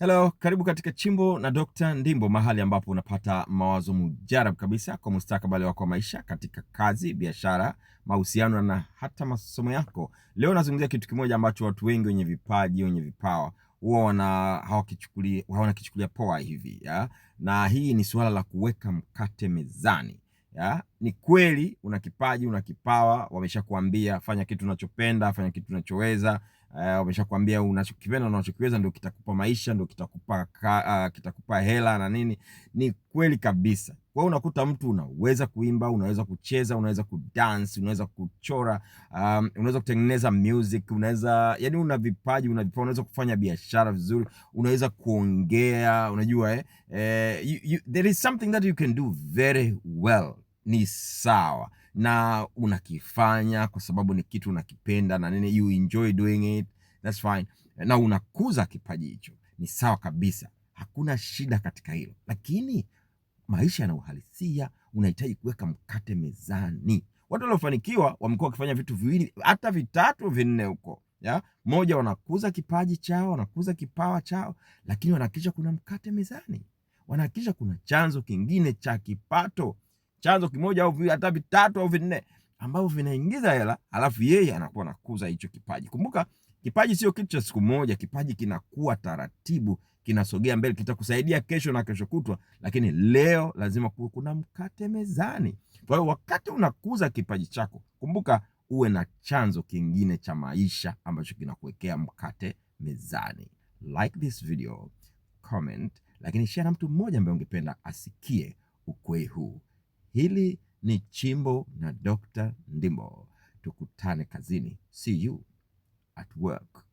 Hello, karibu katika Chimbo na Dr. Ndimbo, mahali ambapo unapata mawazo mujarab kabisa kwa mustakabali wako wa maisha katika kazi, biashara, mahusiano na hata masomo yako. Leo nazungumzia kitu kimoja ambacho watu wengi wenye vipaji, wenye vipawa huwa hawakichukulia poa hivi, ya? Na hii ni suala la kuweka mkate mezani. Ya? Ni kweli una kipaji, una kipawa, wameshakuambia fanya kitu unachopenda, fanya kitu unachoweza. Wameshakwambia unachokipenda na unachokiweza ndio kitakupa maisha, ndio kitakupa hela na nini. Ni kweli kabisa. Kwa hiyo unakuta mtu unaweza kuimba, unaweza kucheza, unaweza kudance, unaweza kuchora, unaweza kutengeneza music, yani una vipaji, unaweza kufanya biashara vizuri, unaweza kuongea, unajua there is something that you can do very well. Ni sawa na unakifanya kwa sababu ni kitu unakipenda na nini, you enjoy doing it, that's fine, na unakuza kipaji hicho, ni sawa kabisa, hakuna shida katika hilo. Lakini maisha yana uhalisia, unahitaji kuweka mkate mezani. Watu waliofanikiwa wamekuwa wakifanya vitu viwili hata vitatu vinne huko, ya moja, wanakuza kipaji chao, wanakuza kipawa chao, lakini wanahakikisha kuna mkate mezani, wanahakikisha kuna chanzo kingine cha kipato, chanzo kimoja au hata vitatu au vinne ambavyo vinaingiza hela, alafu yeye anakuwa anakuza hicho kipaji. Kumbuka, kipaji sio kitu cha siku moja. Kipaji kinakuwa taratibu, kinasogea mbele, kitakusaidia kesho na kesho kutwa, lakini leo lazima kuna mkate mezani. Kwa hiyo wakati unakuza kipaji chako, kumbuka uwe na chanzo kingine cha maisha ambacho kinakuwekea mkate mezani. Like this video, comment, lakini share na mtu mmoja ambaye ungependa asikie ukweli huu. Hili ni Chimbo na Dr. Ndimbo. Tukutane kazini. See you at work.